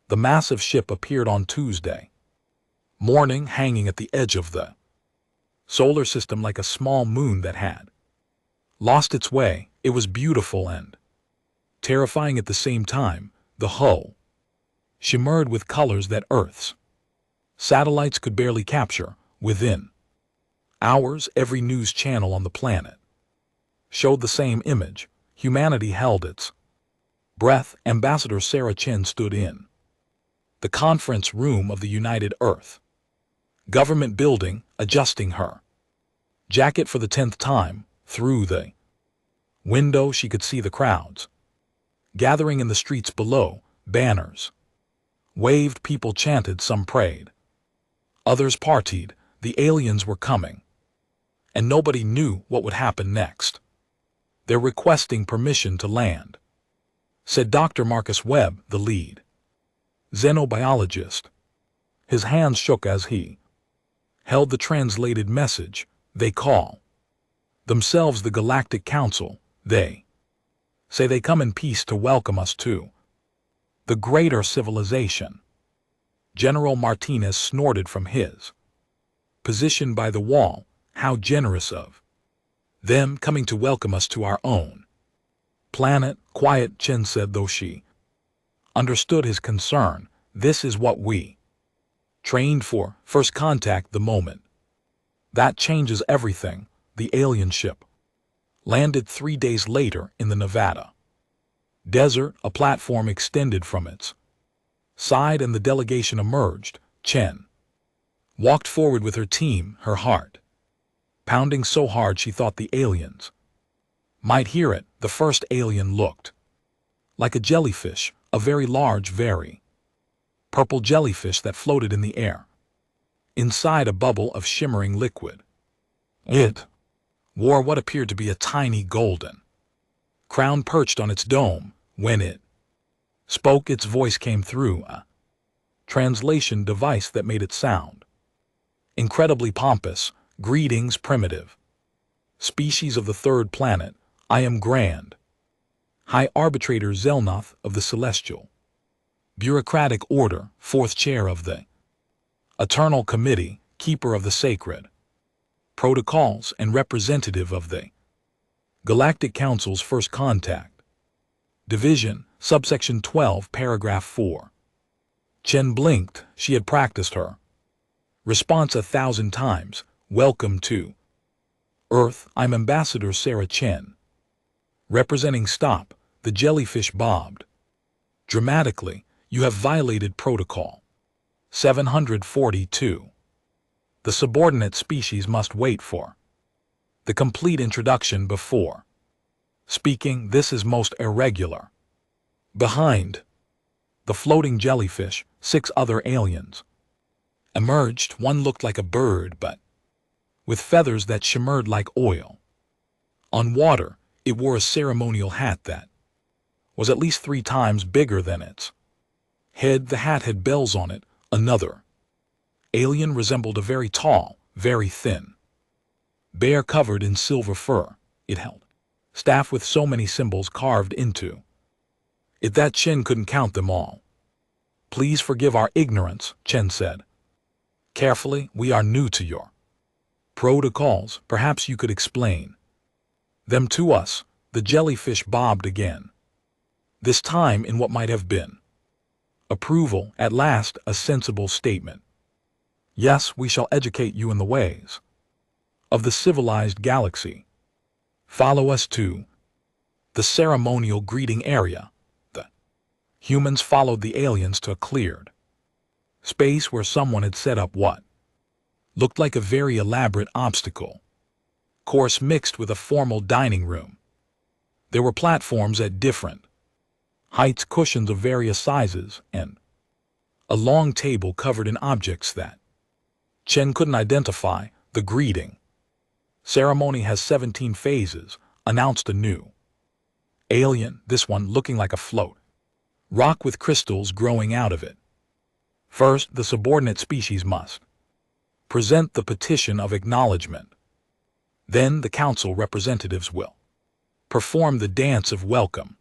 The massive ship appeared on Tuesday morning, hanging at the edge of the solar system like a small moon that had lost its way. It was beautiful and terrifying at the same time. The hull shimmered with colors that Earth's satellites could barely capture. Within hours, every news channel on the planet showed the same image. Humanity held its breath. Ambassador Sarah Chen stood in the conference room of the United Earth Government building, adjusting her jacket for the 10th time. Through the window she could see the crowds gathering in the streets below. Banners waved, people chanted, some prayed, others partied. The aliens were coming, and nobody knew what would happen next. They're requesting permission to land, said Dr. Marcus Webb, the lead xenobiologist. His hands shook as he held the translated message. They call themselves the Galactic Consil. They say they come in peace to welcome us to the greater civilization. General Martinez snorted from his position by the wall. How generous of them, coming to welcome us to our own planet. Quiet, Chen said, though she understood his concern. This is what we trained for. First contact, the moment that changes everything. The alien ship landed 3 days later in the Nevada desert. A platform extended from its side and the delegation emerged. Chen walked forward with her team, her heart pounding so hard she thought the aliens might hear it. The first alien looked like a jellyfish, a very large, very purple jellyfish that floated in the air inside a bubble of shimmering liquid. It wore what appeared to be a tiny golden crown perched on its dome. When it spoke, its voice came through a translation device that made it sound incredibly pompous. Greetings, primitive species of the third planet. I am Grand High Arbitrator Zelnoth of the Celestial Bureaucratic Order, fourth chair of the Eternal Committee, keeper of the sacred protocols, and representative of the Galactic Council's First Contact Division, subsection 12, paragraph 4. Chen blinked. She had practiced her response 1,000 times. Welcome to Earth. I'm Ambassador Sarah Chen, representing. Stop. The jellyfish bobbed dramatically. You have violated protocol 742. The subordinate species must wait for the complete introduction before speaking. This is most irregular. Behind the floating jellyfish, 6 other aliens emerged. One looked like a bird, but with feathers that shimmered like oil on water. It wore a ceremonial hat that was at least 3 times bigger than its head. The hat had bells on it. Another alien resembled a very tall, very thin bear covered in silver fur. It held staff with so many symbols carved into it that Chen couldn't count them all. Please forgive our ignorance, Chen said carefully. We are new to your protocols. Perhaps you could explain them to us. The jellyfish bobbed again, this time in what might have been approval. At last, a sensible statement. Yes, we shall educate you in the ways of the civilized galaxy. Follow us to the ceremonial greeting area. The humans followed the aliens to a cleared space where someone had set up what looked like a very elaborate obstacle course mixed with a formal dining room. There were platforms at different heights, cushions of various sizes, and a long table covered in objects that Chen couldn't identify. The greeting ceremony has 17 phases, announced a new alien, this one looking like a float rock with crystals growing out of it. First, the subordinate species must present the petition of acknowledgement. Then the council representatives will perform the dance of welcome.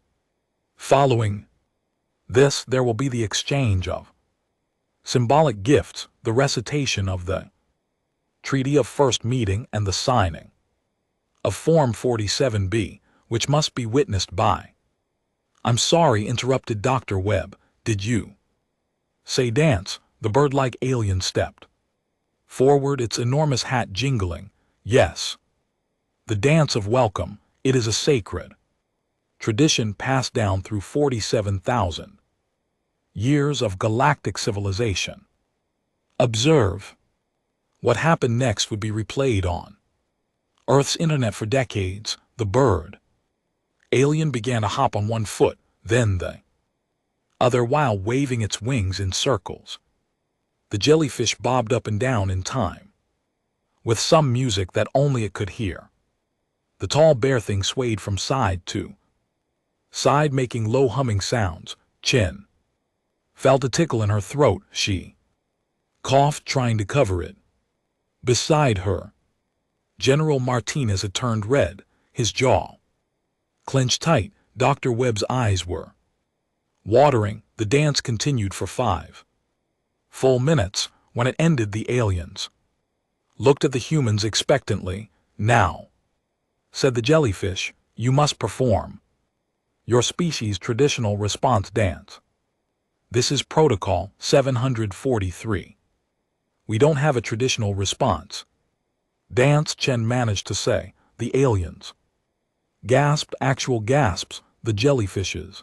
Following There will be the exchange of symbolic gifts, the recitation of the Treaty of First Meeting and the signing of Form 47B, which must be witnessed by. I'm sorry, interrupted Dr. Webb. Did you say dance? The bird-like alien stepped forward, its enormous hat jingling. Yes. The dance of welcome. It is a sacred tradition passed down through 47,000 years of galactic civilization. Observe. What happened next would be replayed on Earth's internet for decades. The bird alien began to hop on one foot, then the other, while waving its wings in circles. The jellyfish bobbed up and down in time with some music that only it could hear. The tall bear thing swayed from side to side, making low humming sounds. Chin felt a tickle in her throat. She coughed, trying to cover it. Beside her, General Martinez had turned red, his jaw clenched tight. Dr. Webb's eyes were watering. The dance continued for 5 full minutes. When it ended, the aliens looked at the humans expectantly. Now, said the jellyfish, you must perform your species' traditional response dance. This is Protocol 743. We don't have a traditional response dance, Chen managed to say. The aliens gasped, actual gasps. The jellyfish's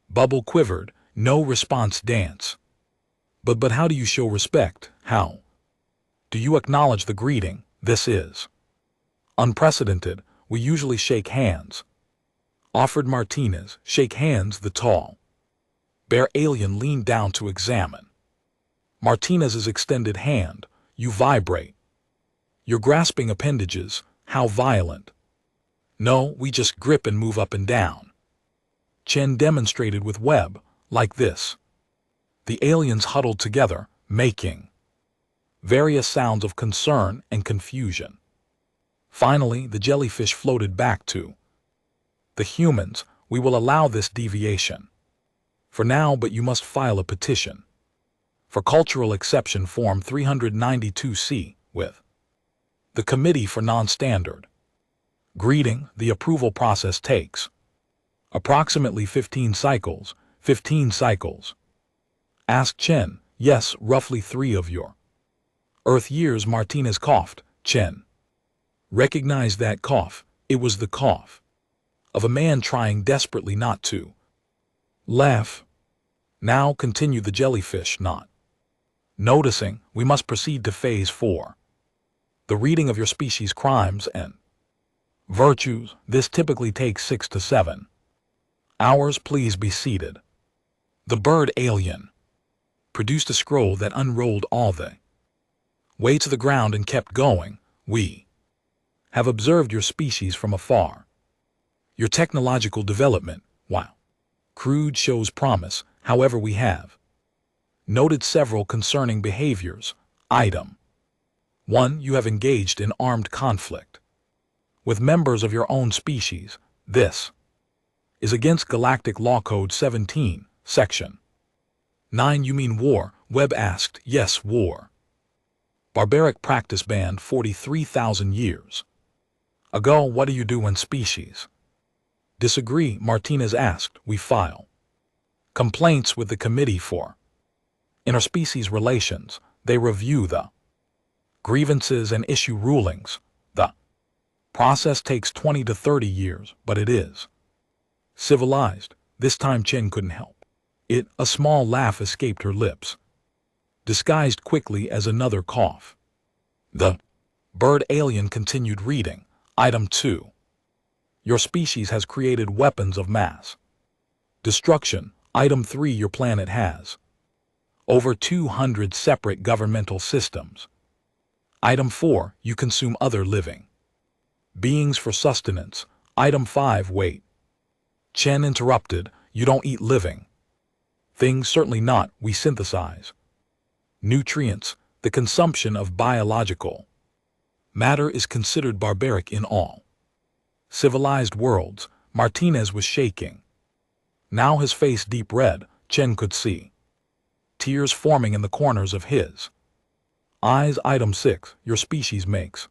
bubble quivered. No response dance. But how do you show respect? How do you acknowledge the greeting? This is unprecedented. We usually shake hands, offered Martinez. Shake hands. The tall bear alien leaned down to examine Martinez's extended hand. You vibrate. You're grasping appendages. How violent. No, we just grip and move up and down. Chen demonstrated with Webb. Like this. The aliens huddled together, making various sounds of concern and confusion. Finally, the jellyfish floated back to the humans. We will allow this deviation for now, but you must file a petition for cultural exception Form 392C with the Committee for Non-Standard Greeting. The approval process takes approximately 15 cycles. 15 cycles? Asked Chen. Yes, roughly 3 of your Earth years. Martinez coughed. Chen recognized that cough. It was the cough of a man trying desperately not to laugh. Now, continued the jellyfish, not noticing, we must proceed to Phase 4. The reading of your species' crimes and virtues. This typically takes 6 to 7 hours. Please be seated. The bird alien produced a scroll that unrolled all the way to the ground and kept going. We have observed your species from afar. Your technological development, while crude, shows promise. However, we have noted several concerning behaviors. Item 1. You have engaged in armed conflict with members of your own species. This is against Galactic Law Code 17, Section 9. You mean war? Webb asked. Yes, war. Barbaric practice banned 43,000 years ago. What do you do when species disagree? Martinez asked. We file complaints with the Committee for Interspecies Relations. They review the grievances and issue rulings. The process takes 20 to 30 years, but it is civilized. This time Chen couldn't help it. A small laugh escaped her lips, disguised quickly as another cough. The bird alien continued reading. Item 2. Your species has created weapons of mass destruction. Item 3. Your planet has over 200 separate governmental systems. Item 4. You consume other living beings for sustenance. Item 5. Wait. Chen interrupted. You don't eat living things. Certainly not. We synthesize nutrients. The consumption of biological matter is considered barbaric in all civilized worlds. Martinez was shaking, now his face deep red. Chen could see. Tears forming in the corners of his eyes. Item 6. Your species makes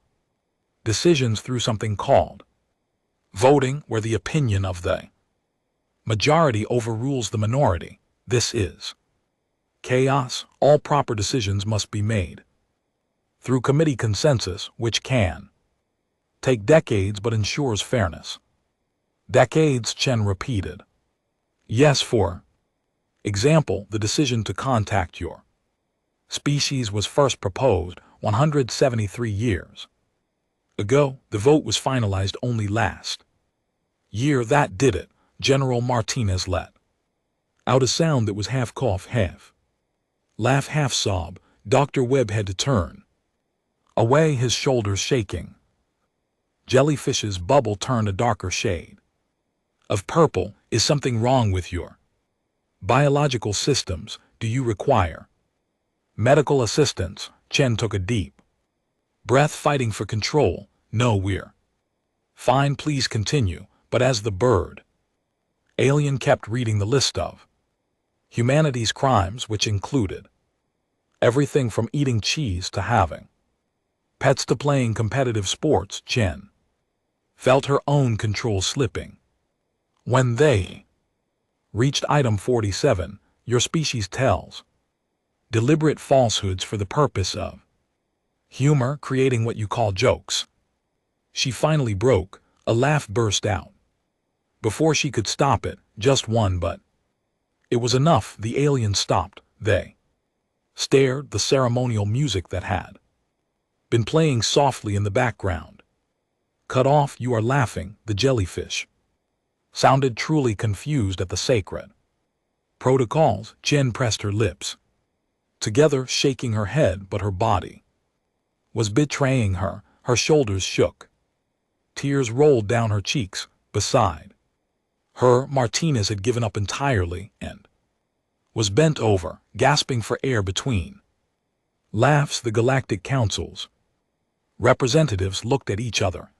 decisions through something called voting, where the opinion of the majority overrules the minority. This is chaos. All proper decisions must be made through committee consensus, which can take decades but ensures fairness. Decades, Chen repeated. Yes, for example, the decision to contact your species was first proposed 173 years ago. The vote was finalized only last year. That did it. General Martinez let out a sound that was half cough, half laugh, half sob. Dr. Webb had to turn away, his shoulders shaking. Jellyfish's bubble turned a darker shade of purple. Is something wrong with your biological systems? Do you require medical assistance? Chen took a deep breath, fighting for control. No, we're fine, please continue. But as the bird alien kept reading the list of humanity's crimes, which included everything from eating cheese to having pets to playing competitive sports, Chen felt her own control slipping. When they reached item 47, your species tells deliberate falsehoods for the purpose of humor, creating what you call jokes. She finally broke. A laugh burst out. Before she could stop it, just one, but it was enough. The aliens stopped. They stared. The ceremonial music that had been playing softly in the background cut off. You are laughing. The jellyfish sounded truly confused at the sacred protocols. Chen pressed her lips together, shaking her head, but her body was betraying her. Her shoulders shook. Tears rolled down her cheeks. Beside her, Martinez had given up entirely and was bent over, gasping for air between laughs. The Galactic Consil's representatives looked at each other.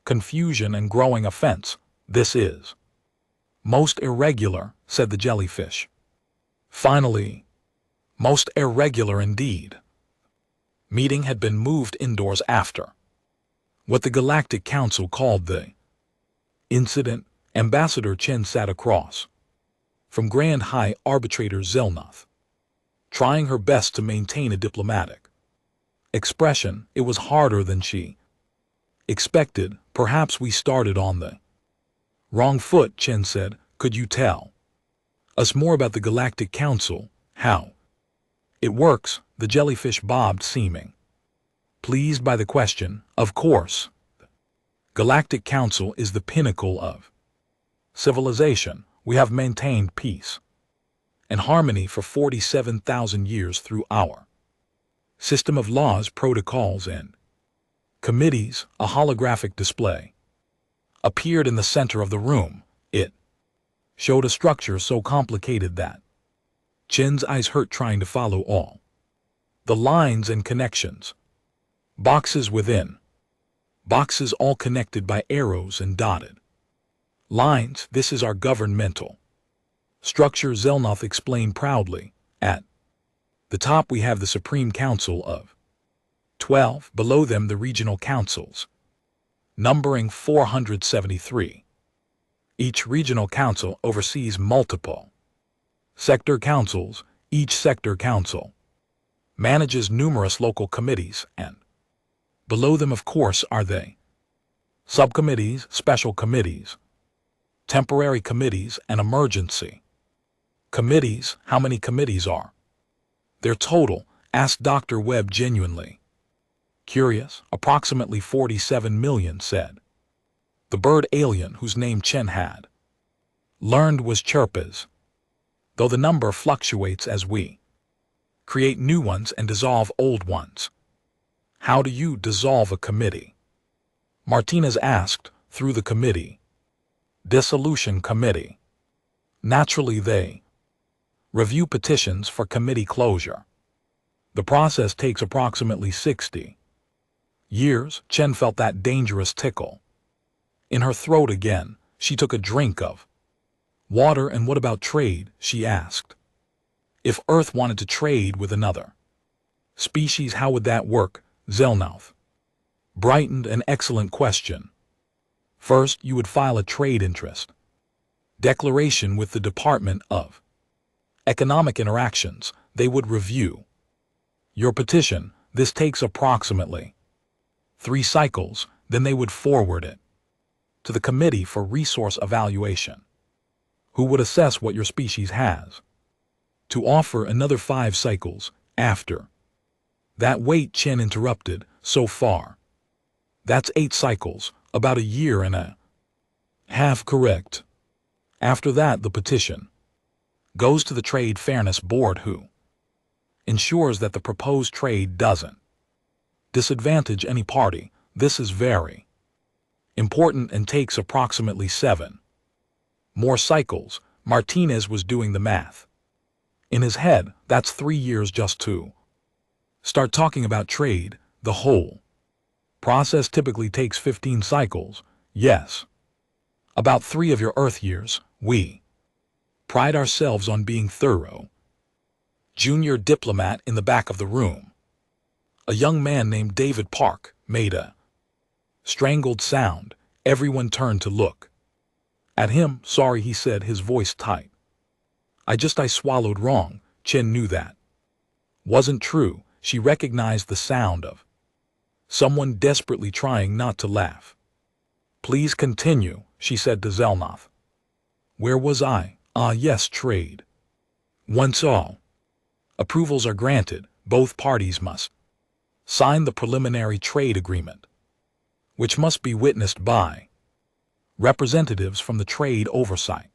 Confusion and growing offense. This is most irregular, said the jellyfish. Finally, most irregular indeed. Meeting had been moved indoors after what the Galactic Consil called the incident. Ambassador Chen sat across from Grand High Arbitrator Zelnoth, trying her best to maintain a diplomatic expression. It was harder than she expected. Perhaps we started on the wrong foot, Chen said. Could you tell us more about the Galactic Consil? How it works? The jellyfish bobbed, seeming pleased by the question. Of course. The Galactic Consil is the pinnacle of civilization. We have maintained peace and harmony for 47,000 years through our system of laws, protocols, and committees. A holographic display appeared in the center of the room. It showed a structure so complicated that Chen's eyes hurt trying to follow all the lines and connections. Boxes within boxes, all connected by arrows and dotted lines. This is our governmental structure, Zelnoth explained proudly. At the top we have the Supreme Council of 12, below them the regional councils, numbering 473. Each regional council oversees multiple sector councils. Each sector council manages numerous local committees, and below them, of course, are they subcommittees, special committees, temporary committees, and emergency committees. How many committees are there total? Asked Dr. Webb, genuinely curious. Approximately 47 million, said the bird alien, whose name Chen had learned was Chirpes, though the number fluctuates as we create new ones and dissolve old ones. How do you dissolve a committee? Martinez asked. Through the committee dissolution committee. Naturally, they review petitions for committee closure. The process takes approximately 60 years. Chen felt that dangerous tickle in her throat again. She took a drink of Water, and what about trade? She asked. If Earth wanted to trade with another species, how would that work? Zelnoth brightened. An excellent question. First, you would file a trade interest declaration with the Department of Economic Interactions. They would review your petition. This takes approximately 3 cycles. Then they would forward it to the Committee for Resource Evaluation, who would assess what your species has, to offer another 5 cycles after that. Wait, Chen interrupted. So far, that's 8 cycles, about a year and a half. Correct. After that, the petition goes to the Trade Fairness Board, who ensures that the proposed trade doesn't disadvantage any party. This is very important and takes approximately 7 more cycles. Martinez was doing the math in his head. That's 3 years just to start talking about trade. The whole process typically takes 15 cycles. Yes. About 3 of your Earth years. We pride ourselves on being thorough. Junior diplomat in the back of the room, a young man named David Park, made a strangled sound. Everyone turned to look at him. Sorry, he said, his voice tight. I swallowed wrong. Chen knew that wasn't true. She recognized the sound of someone desperately trying not to laugh. Please continue, she said to Zelnoth. Where was I? Yes, trade. Once all approvals are granted, both parties must sign the preliminary trade agreement, which must be witnessed by representatives from the Trade Oversight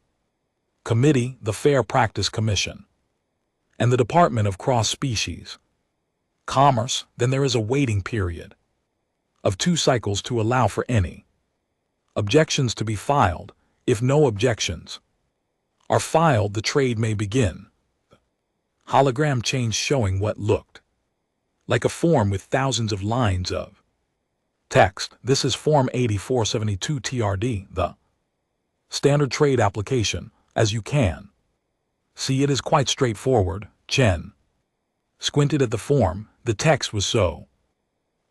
Committee, the Fair Practice Commission, and the Department of Cross-Species Commerce. Then there is a waiting period of 2 cycles to allow for any objections to be filed. If no objections are filed, the trade may begin. Hologram changed, showing what looked like a form with thousands of lines of text. This is Form 8472 TRD, the standard trade application. As you can see, it is quite straightforward. Chen squinted at the form. The text was so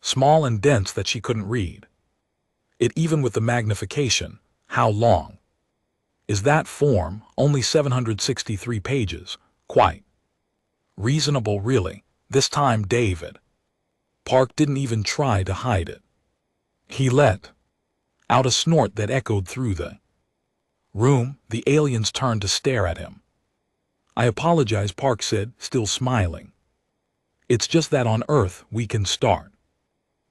small and dense that she couldn't read it even with the magnification. How long is that form? Only 763 pages. Quite reasonable, really. This time David Park didn't even try to hide it. He let out a snort that echoed through the room. The aliens turned to stare at him. I apologize, Park said, still smiling. It's just that on Earth we can start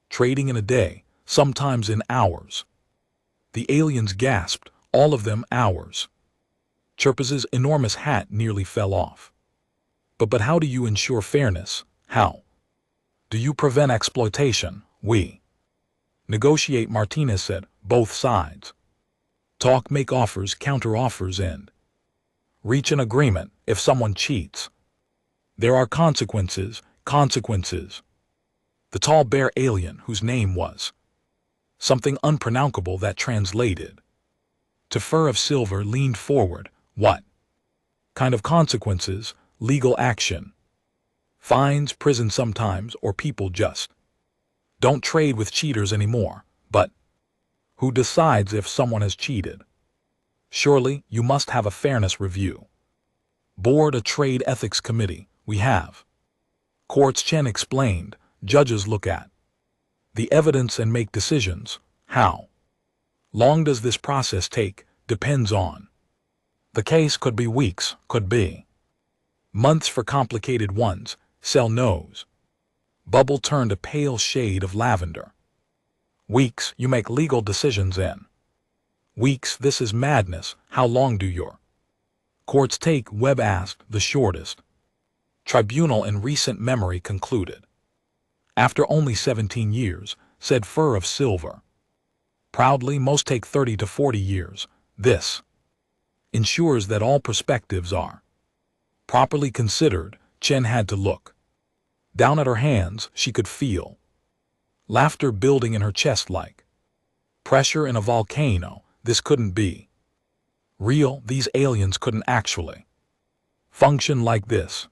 trading in a day, sometimes in hours. The aliens gasped, all of them. Hours. Chirpaz's enormous hat nearly fell off. But how do you ensure fairness? How do you prevent exploitation? We negotiate, Martinez said. Both sides talk, make offers, counter offers, and reach an agreement. If someone cheats, there are consequences. The tall bear alien, whose name was something unpronounceable that translated to fur of silver, leaned forward. What kind of consequences? Legal action, fines, prison sometimes, or people just don't trade with cheaters anymore. But who decides if someone has cheated? Surely you must have a fairness review board, a trade ethics committee. We have courts, Chen explained. Judges look at the evidence and make decisions. How long does this process take? Depends on the case. Could be weeks, could be months for complicated ones. Cell nose Bubble turned a pale shade of lavender. Weeks? You make legal decisions in weeks? This is madness. How long do your courts take? Webb asked. The shortest tribunal in recent memory concluded after only 17 years, said Fur of Silver proudly. Most take 30 to 40 years. This ensures that all perspectives are properly considered. Chen had to look down at her hands. She could feel laughter building in her chest like pressure in a volcano. This couldn't be Real, these aliens couldn't actually function like this.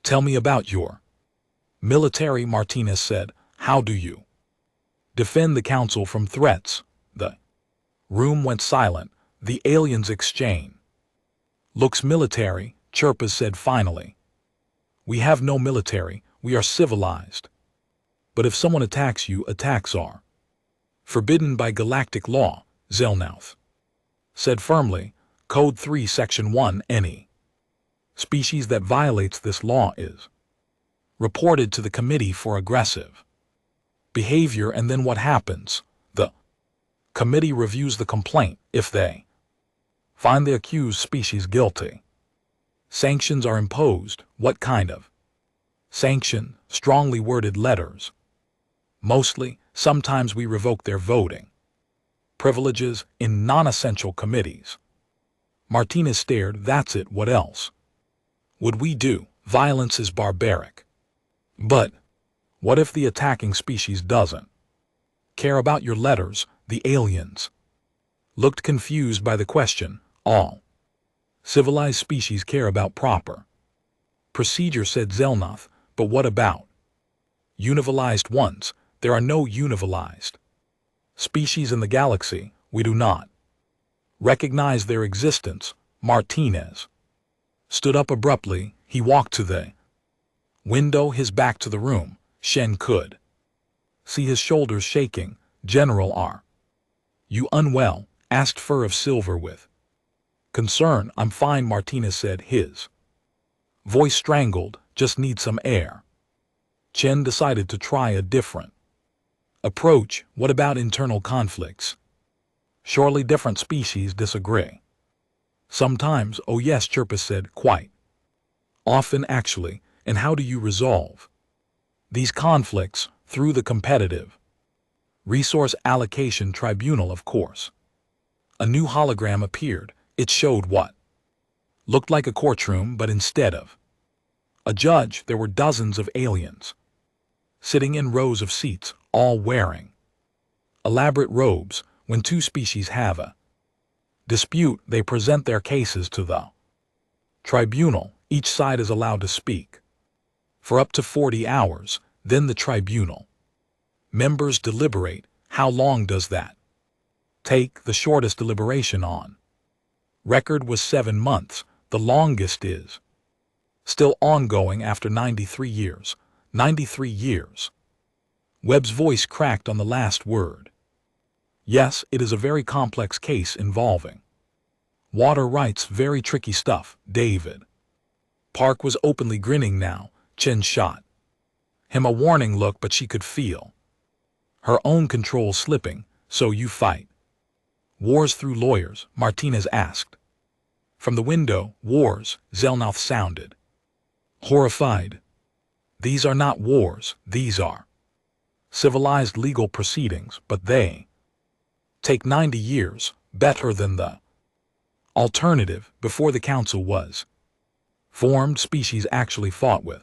Tell me about your military, Martinez said. How do you defend the council from threats? The room went silent. The aliens exchanged looks. Military, Chirpas said finally. We have no military, we are civilized. But if someone attacks you, attacks are forbidden by galactic law, Zelnauth said firmly. Code 3 Section 1. Any species that violates this law is reported to the Committee for Aggressive Behavior, and then what happens? The committee reviews the complaint. If they find the accused species guilty, sanctions are imposed. What kind of sanction? Strongly worded letters. Mostly, sometimes we revoke their voting privileges in non-essential committees. Martinez stared. That's it. What else would we do? Violence is barbaric. But what if the attacking species doesn't care about your letters? The aliens looked confused by the question. All civilized species care about proper procedure, said Zelnoth. But what about univilized ones? There are no univilized species in the galaxy. We do not recognize their existence. Martinez stood up abruptly. He walked to the window, his back to the room. Shen could see his shoulders shaking. General, are you unwell? Asked Fur of Silver with concern. I'm fine, Martinez said, his voice strangled. Just need some air. Chen decided to try a different approach. What about internal conflicts? Surely different species disagree sometimes. Oh yes, Chirpas said, quite often actually. And how do you resolve these conflicts? Through the competitive resource allocation tribunal, of course. A new hologram appeared. It showed what looked like a courtroom, but instead of a judge, there were dozens of aliens sitting in rows of seats, all wearing elaborate robes. When two species have a dispute, they present their cases to the tribunal. Each side is allowed to speak for up to 40 hours. Then the tribunal members deliberate. How long does that take? The shortest deliberation on record was 7 months. The longest is still ongoing after 93 years. 93 years. Webb's voice cracked on the last word. Yes, it is a very complex case involving water rights. Very tricky stuff, David. Park was openly grinning now. Chen shot him a warning look, but she could feel her own control slipping. So you fight wars through lawyers? Martinez asked. From the window. Wars? Zelnoth sounded horrified. These are not wars, these are civilized legal proceedings, but they take 90 years, better than the alternative. Before the council was formed, species actually fought with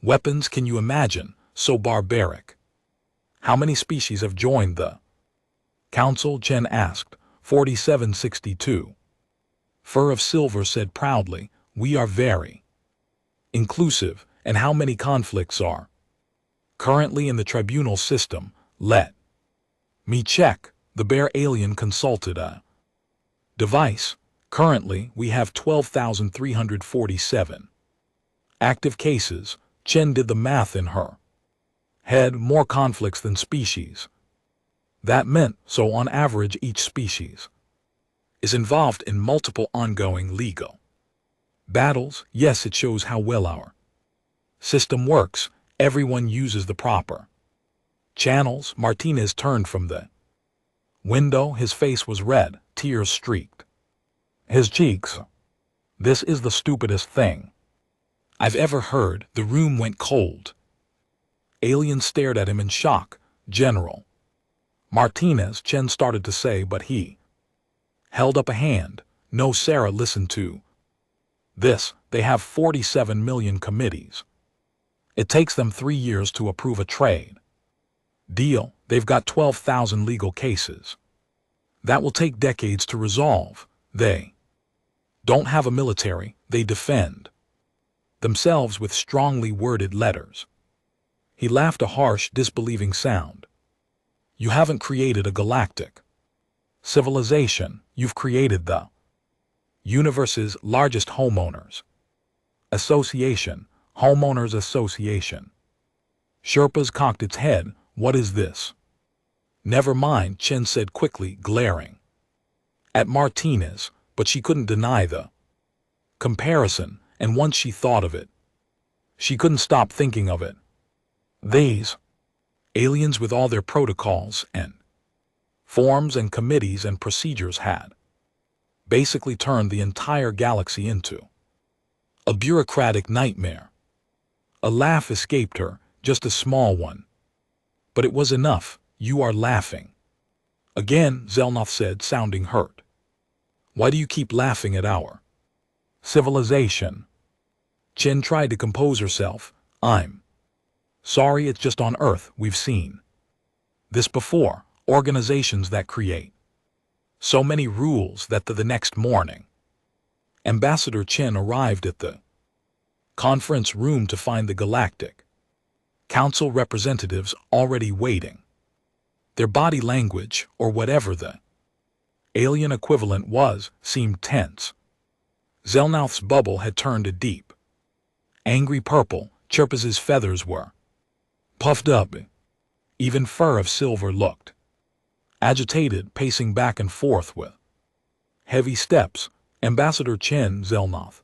weapons. Can you imagine? So barbaric. How many species have joined the council? Chen asked. 4762. Fur of Silver said proudly. We are very inclusive. And how many conflicts are currently in the tribunal system? Let me check. The bear alien consulted a device. Currently, we have 12,347 active cases. Chen did the math in her head. More conflicts than species. That meant, so on average, each species is involved in multiple ongoing legal battles. Yes, it shows how well our system works. Everyone uses the proper channels. Martinez turned from the window. His face was red. Tears streaked his cheeks. This is the stupidest thing I've ever heard. The room went cold. Aliens stared at him in shock. General Martinez, Chen started to say, but he held up a hand. No, Sarah, listen to this. They have 47 million committees. It takes them 3 years to approve a trade deal. They've got 12,000 legal cases that will take decades to resolve. They don't have a military, they defend themselves with strongly worded letters. He laughed a harsh, disbelieving sound. You haven't created a galactic civilization, you've created the universe's largest homeowners association. Homeowners Association. Sherpa's cocked its head. What is this? Never mind, Chen said quickly, glaring at Martinez, but she couldn't deny the comparison, and once she thought of it, she couldn't stop thinking of it. These aliens, with all their protocols and forms and committees and procedures, had basically turned the entire galaxy into a bureaucratic nightmare. A laugh escaped her, just a small one. But it was enough. You are laughing again, Zelnoth said, sounding hurt. Why do you keep laughing at our civilization? Chen tried to compose herself. I'm sorry, it's just on Earth we've seen this before. Organizations that create so many rules that the next morning, Ambassador Chen arrived at the conference room to find the Galactic Council representatives already waiting. Their body language, or whatever the alien equivalent was, seemed tense. Zelnoth's bubble had turned a deep, angry purple. Chirpas's feathers were puffed up. Even fur of silver looked agitated, pacing back and forth with heavy steps. Ambassador Chen, Zelnoth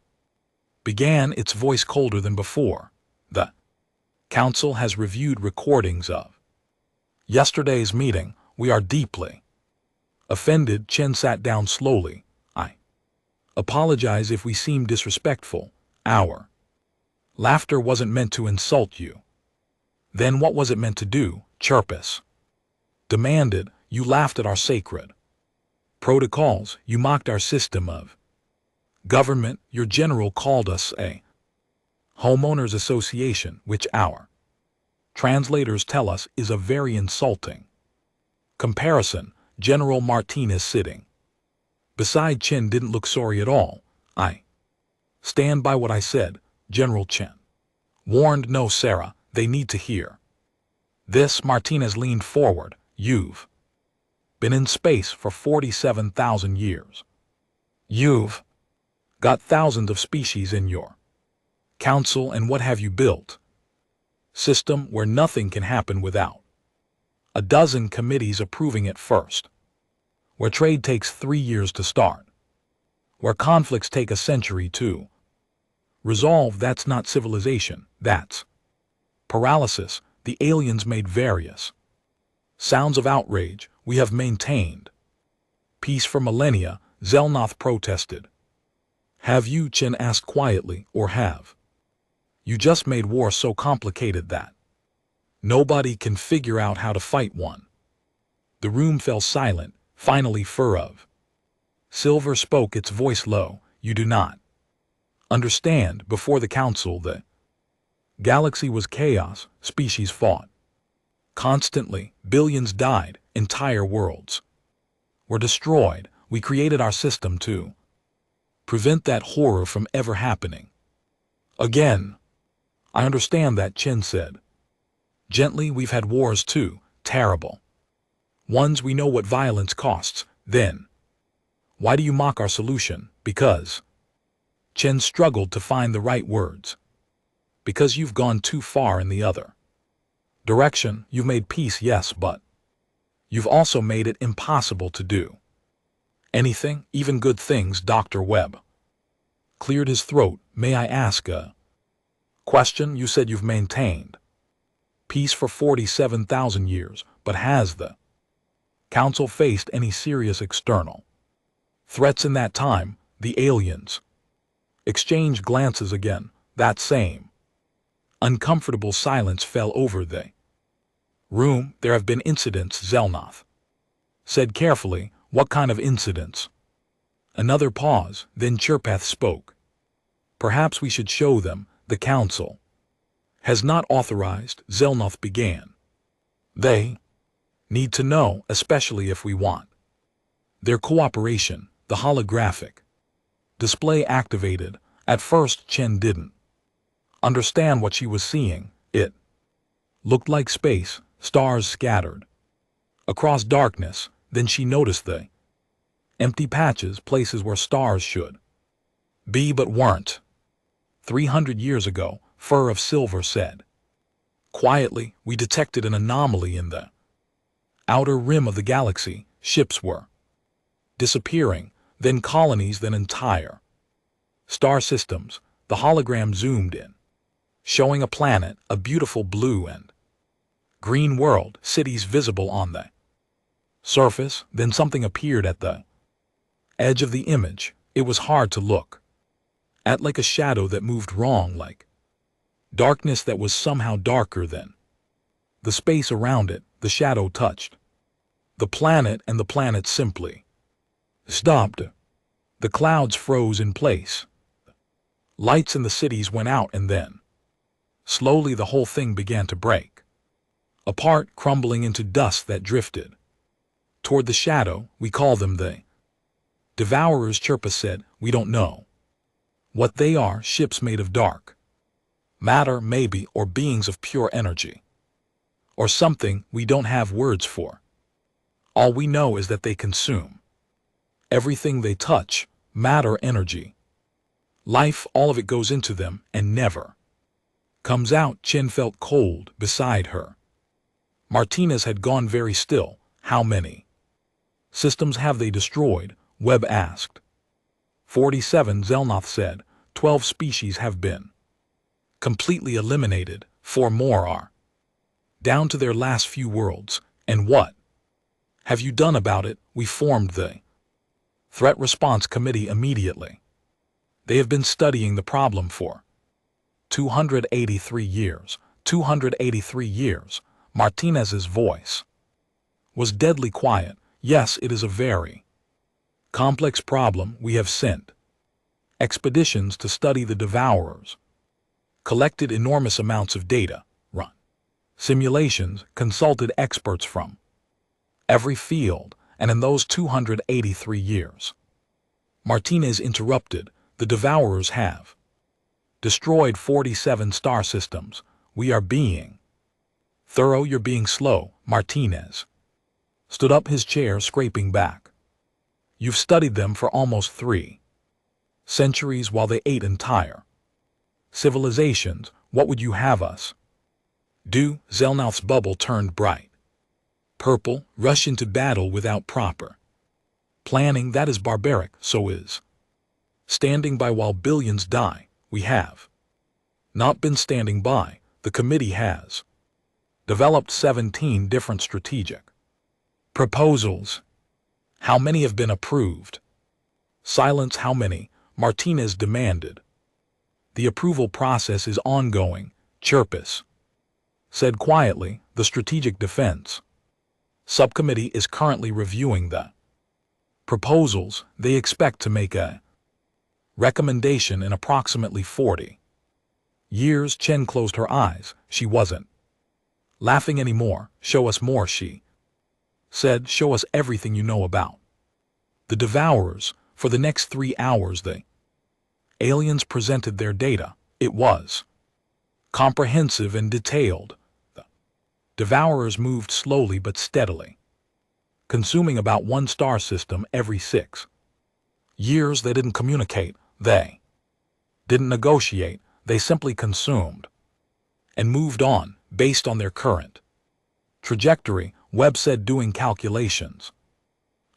began, its voice colder than before. The council has reviewed recordings of yesterday's meeting. We are deeply offended. Chen sat down slowly. I apologize if we seem disrespectful. Our laughter wasn't meant to insult you. Then what was it meant to do? Chirpas demanded. You laughed at our sacred protocols. You mocked our system of government. Your general called us a homeowners association, which our translators tell us is a very insulting comparison. General Martinez, sitting beside Chen, didn't look sorry at all. I stand by what I said, General Chen warned. No, Sarah, they need to hear this. Martinez leaned forward. You've been in space for 47,000 years. You've got thousands of species in your council, and what have you built? System where nothing can happen without a dozen committees approving it first. Where trade takes 3 years to start. Where conflicts take a century to resolve. That's not civilization, that's paralysis. The aliens made various sounds of outrage. We have maintained peace for millennia, Zelnoth protested. Have you? Chen asked quietly, or have you just made war so complicated that nobody can figure out how to fight one? The room fell silent. Finally, Fur of Silver spoke, its voice low. You do not understand. Before the council, the galaxy was chaos. Species fought constantly. Billions died. Entire worlds were destroyed. We created our system to prevent that horror from ever happening again. I understand that, Chen said gently. We've had wars too, terrible ones. We know what violence costs. Then why do you mock our solution? Because Chen struggled to find the right words. Because you've gone too far in the other direction. You've made peace, yes, but you've also made it impossible to do anything, even good things. Dr. Webb cleared his throat. May I ask a question? You said you've maintained peace for 47,000 years, but has the council faced any serious external threats in that time? The aliens exchanged glances again. That same uncomfortable silence fell over the room. There have been incidents, Zelnoth said carefully. What kind of incidents? Another pause, then Chirpath spoke. Perhaps we should show them. The council has not authorized, Zelnoth began. They need to know, especially if we want their cooperation. The holographic display activated. At first, Chen didn't understand what she was seeing. It looked like space, stars scattered across darkness. Then she noticed the empty patches, places where stars should be but weren't. 300 years ago, Fur of Silver said. Quietly, we detected an anomaly in the outer rim of the galaxy. Ships were disappearing, then colonies, then entire star systems. The hologram zoomed in, showing a planet, a beautiful blue and green world, cities visible on the surface. Then something appeared at the edge of the image. It was hard to look at, like a shadow that moved wrong, like darkness that was somehow darker than the space around it. The shadow touched the planet, and the planet simply stopped. The clouds froze in place. Lights in the cities went out, and then slowly the whole thing began to break apart, crumbling into dust that drifted toward the shadow. We call them the Devourers, Chirpa said. We don't know what they are. Ships made of dark matter, maybe, or beings of pure energy, or something we don't have words for. All we know is that they consume everything they touch, matter, energy, life. All of it goes into them and never comes out. Chen felt cold beside her. Martinez had gone very still. How many systems have they destroyed? Webb asked. 47, Zelnoth said. 12 species have been completely eliminated. 4 more are down to their last few worlds. And what have you done about it? We formed the Threat Response Committee immediately. They have been studying the problem for 283 years. 283 years. Martinez's voice was deadly quiet. Yes, it is a very complex problem. We have sent expeditions to study the Devourers, collected enormous amounts of data, run simulations, consulted experts from every field, and in those 283 years, Martinez interrupted, the Devourers have destroyed 47 star systems. We are being thorough. You're being slow. Martinez stood up, his chair scraping back. You've studied them for almost 3 centuries while they ate entire civilizations. What would you have us do? Zelnoth's bubble turned bright purple. Rush into battle without proper planning. That is barbaric. So is standing by while billions die. We have not been standing by. The committee has developed 17 different strategic proposals. How many have been approved? Silence. How many? Martinez demanded. The approval process is ongoing, Chirpus said quietly. The Strategic Defense Subcommittee is currently reviewing the proposals. They expect to make a recommendation in approximately 40 years. Chen closed her eyes. She wasn't laughing anymore. Show us more, she said. Show us everything you know about the Devourers. For the next 3 hours the aliens presented their data. It was comprehensive and detailed. The Devourers moved slowly but steadily, consuming about 1 star system every 6 years. They didn't communicate. They didn't negotiate. They simply consumed and moved on based on their current trajectory. Webb said, doing calculations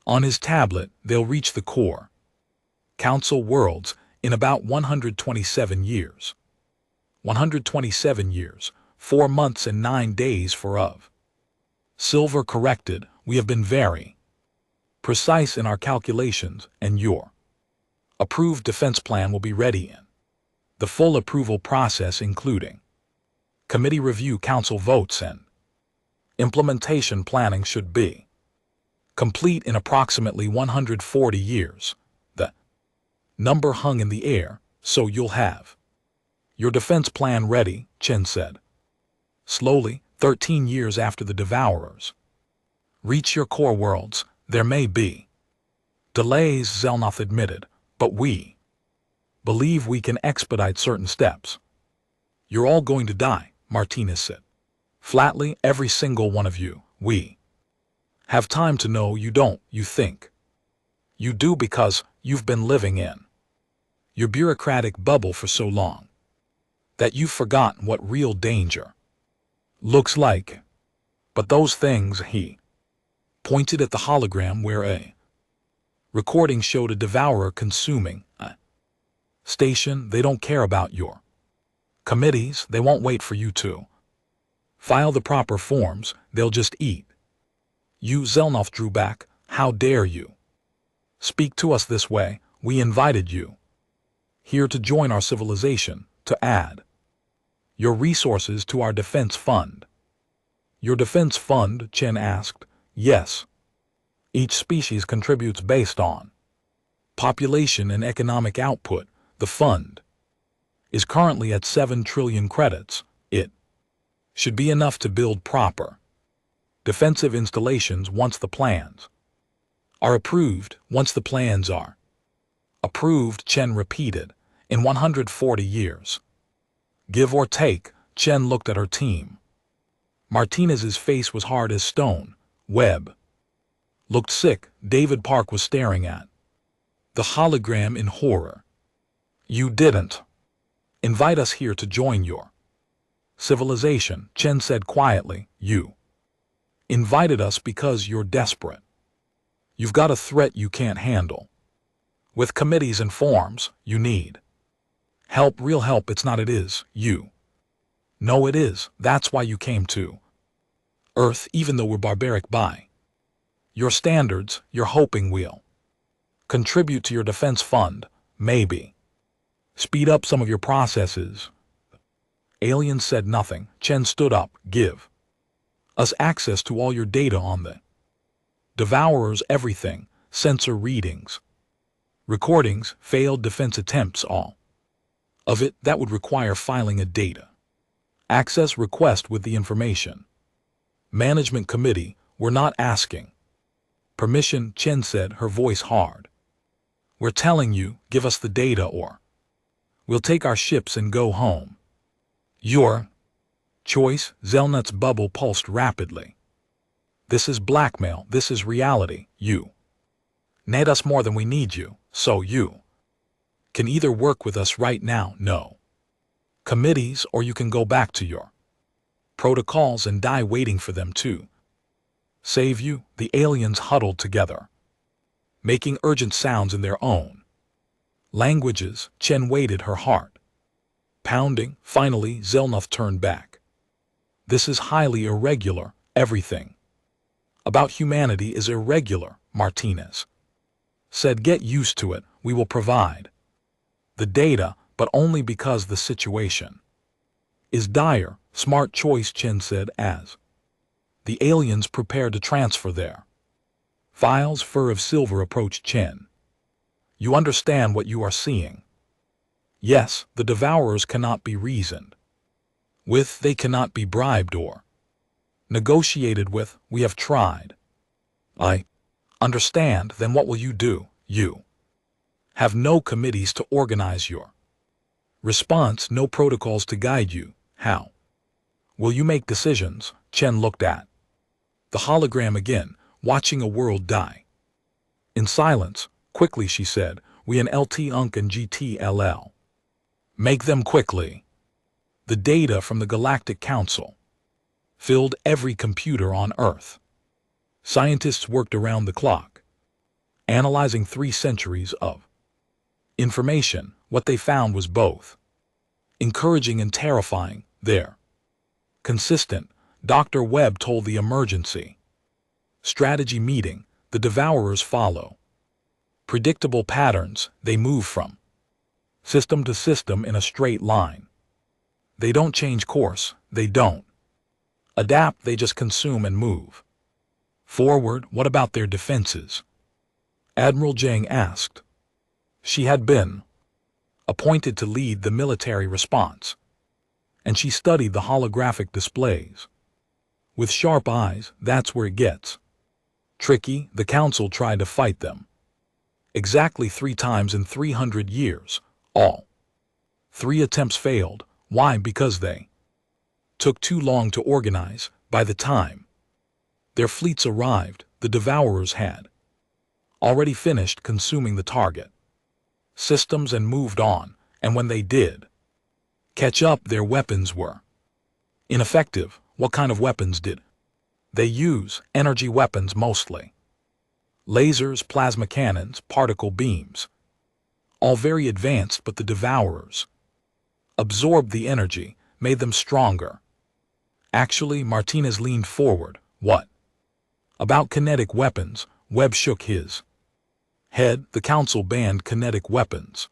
on his tablet. They'll reach the core Council worlds in about 127 years. 127 years, 4 months and 9 days for of Silver corrected. We have been very precise in our calculations, and your approved defense plan will be ready in the full approval process, including committee review, council votes, and implementation planning should be complete in approximately 140 years. The number hung in the air, so you'll have your defense plan ready, Chen said. Slowly, 13 years after the Devourers reach your core worlds, there may be Delays, Zelnoth admitted, but we believe we can expedite certain steps. You're all going to die, Martinez said. Flatly, every single one of you. We have time to know you don't, you think. You do because you've been living in your bureaucratic bubble for so long that you've forgotten what real danger looks like. But those things, he pointed at the hologram where a recording showed a devourer consuming a station. They don't care about your committees. They won't wait for you to file the proper forms. They'll just eat. You, Zelnoth drew back. How dare you speak to us this way? We invited you here to join our civilization, to add your resources to our defense fund. Your defense fund? Chen asked. Yes. Each species contributes based on population and economic output. The fund is currently at 7 trillion credits. It should be enough to build proper defensive installations once the plans are approved. Once the plans are approved, Chen repeated, in 140 years. Give or take. Chen looked at her team. Martinez's face was hard as stone. Webb looked sick. David Park was staring at the hologram in horror. You didn't invite us here to join your civilization, Chen said quietly. You invited us because you're desperate. You've got a threat you can't handle. With committees and forms, you need help, real help. It's not. It is. You know it is. That's why you came to Earth, even though we're barbaric by your standards. You're hoping we'll contribute to your defense fund, maybe speed up some of your processes. Aliens said nothing. Chen stood up. Give us access to all your data on the devourers, everything, sensor readings, recordings, failed defense attempts, all of it. That would require filing a data access request with the information management committee. We're not asking permission, Chen said, her voice hard. We're telling you, give us the data or we'll take our ships and go home. Your choice. Zelnoth's bubble pulsed rapidly. This is blackmail. This is reality. You need us more than we need you, so you can either work with us right now, no committees, or you can go back to your protocols and die waiting for them to save you. The aliens huddled together, making urgent sounds in their own languages. Chen waited, her heart pounding. Finally, Zelnoth turned back. This is highly irregular. Everything about humanity is irregular, Martinez said. Get used to it. We will provide the data, but only because the situation is dire. Smart choice, Chen said as the aliens prepared to transfer their files. Fur of Silver approached Chen. You understand what you are seeing? Yes, the devourers cannot be reasoned with. They cannot be bribed or negotiated with. We have tried. I understand. Then what will you do? You have no committees to organize your response, no protocols to guide you. How will you make decisions? Chen looked at the hologram again, watching a world die in silence. Quickly, she said, we in LT Unk and GTLL. Make them quickly. The data from the Galactic Consil filled every computer on Earth. Scientists worked around the clock, analyzing 3 centuries of information. What they found was both encouraging and terrifying. They're consistent. Dr. Webb told the emergency strategy meeting. The devourers follow predictable patterns. They move from system to system in a straight line. They don't change course. They don't adapt. They just consume and move forward. What about their defenses? Admiral Zhang asked. She had been appointed to lead the military response, and she studied the holographic displays with sharp eyes. That's where it gets tricky. The council tried to fight them Exactly 3 times in 300 years, all. 3 attempts failed. Why? Because they took too long to organize. By the time their fleets arrived, the devourers had already finished consuming the target systems and moved on, and when they did catch up, their weapons were ineffective. What kind of weapons did they use? Energy weapons mostly. Lasers, plasma cannons, particle beams. All very advanced, but the devourers absorbed the energy, made them stronger. Actually, Martinez leaned forward. What about kinetic weapons? Webb shook his head. The Council banned kinetic weapons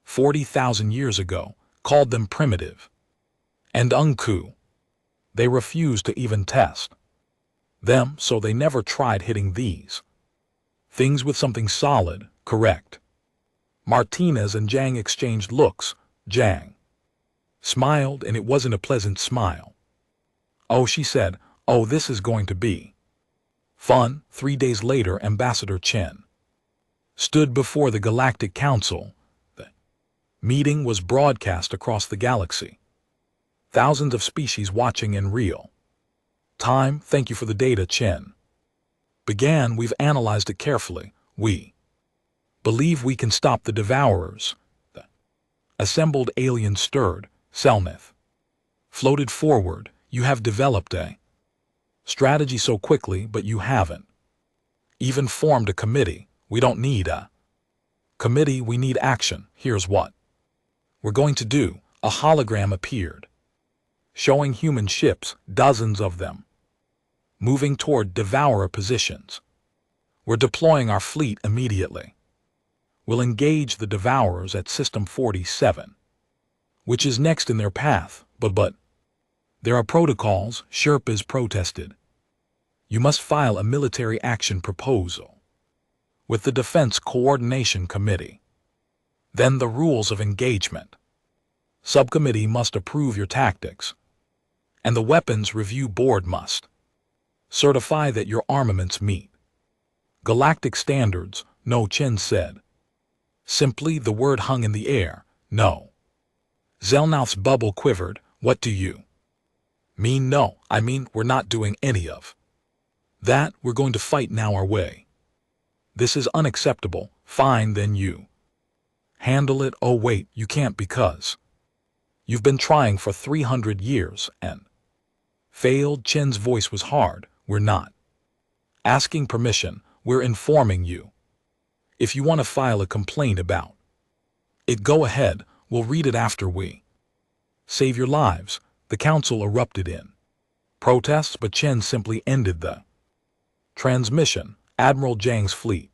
40,000 years ago, called them primitive and uncool. They refused to even test them, so they never tried hitting these things with something solid. Correct. Martinez and Zhang exchanged looks. Zhang smiled, and it wasn't a pleasant smile. Oh, she said, oh, this is going to be fun. 3 days later, Ambassador Chen stood before the Galactic Council. The meeting was broadcast across the galaxy. Thousands of species watching in real time. Thank you for the data, Chen began. We've analyzed it carefully. We believe we can stop the devourers. The assembled alien stirred. Selneth floated forward. You have developed a strategy so quickly, but you haven't even formed a committee. We don't need a committee, we need action. Here's what we're going to do. A hologram appeared, showing human ships, dozens of them, moving toward devourer positions. We're deploying our fleet immediately. We'll engage the devourers at System 47, which is next in their path. But there are protocols. Sherpas protested. You must file a military action proposal with the Defense Coordination Committee. Then the rules of engagement subcommittee must approve your tactics, and the Weapons Review Board must certify that your armaments meet galactic standards. No, Chen said. Simply, the word hung in the air. No. Zelnauth's bubble quivered. What do you mean? No, I mean we're not doing any of that. We're going to fight now our way. This is unacceptable. Fine, then you handle it. Oh wait, you can't, because you've been trying for 300 years and failed. Chen's voice was hard. We're not asking permission, we're informing you. If you want to file a complaint about it, go ahead. We'll read it after we save your lives. The council erupted in protests, but Chen simply ended the transmission. Admiral Zhang's fleet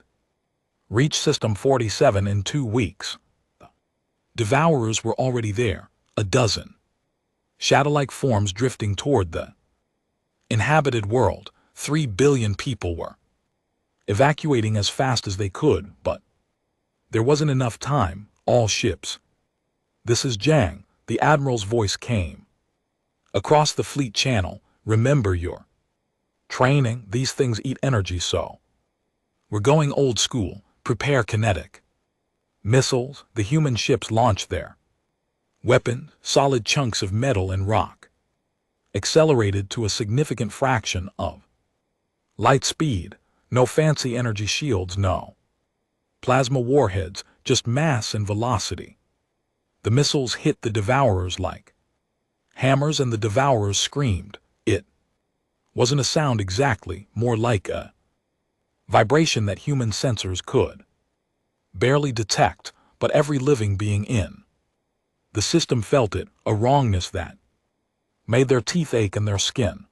reached System 47 in 2 weeks. The devourers were already there, a dozen shadow-like forms drifting toward the inhabited world. 3 billion people were evacuating as fast as they could, but there wasn't enough time. All ships. This is Zhang. The admiral's voice came across the fleet channel. Remember your training. These things eat energy, so we're going old school. Prepare kinetic missiles. The human ships launched their weapons, solid chunks of metal and rock, accelerated to a significant fraction of light speed. No fancy energy shields, no plasma warheads, just mass and velocity. The missiles hit the devourers like hammers, and the devourers screamed. It wasn't a sound exactly, more like a vibration that human sensors could barely detect, but every living being in the system felt it, a wrongness that made their teeth ache and their skin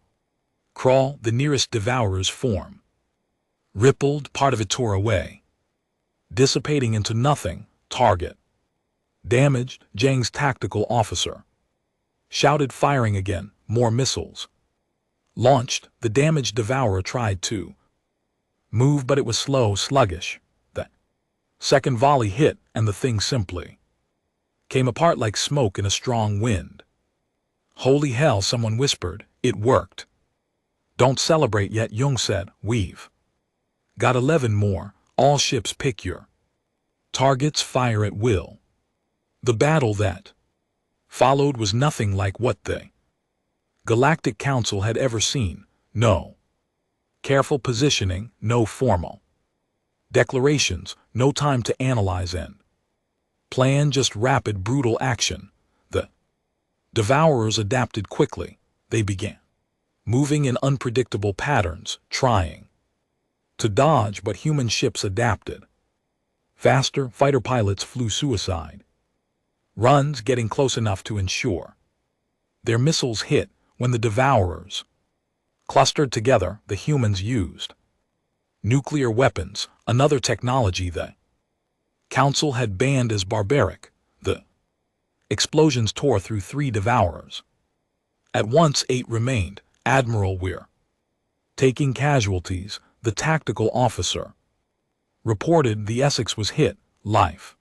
crawl. The nearest devourer's form rippled, part of it tore away, dissipating into nothing. Target damaged. Zhang's tactical officer shouted, firing again. More missiles launched. The damaged devourer tried to move, but it was slow, sluggish. The second volley hit, and the thing simply came apart like smoke in a strong wind. Holy hell, someone whispered. It worked. Don't celebrate yet, Jung said. We've got 11 more. All ships pick your targets, fire at will. The battle that followed was nothing like what the Galactic Council had ever seen. No careful positioning, no formal declarations, no time to analyze and plan, just rapid, brutal action. The Devourers adapted quickly. They began moving in unpredictable patterns, trying to dodge, but human ships adapted faster. Fighter pilots flew suicide runs, getting close enough to ensure their missiles hit. When the Devourers clustered together, the humans used nuclear weapons, another technology the Council had banned as barbaric. The explosions tore through 3 Devourers. At once 8 remained. Admiral Weir, taking casualties, the tactical officer, reported the Essex was hit. Life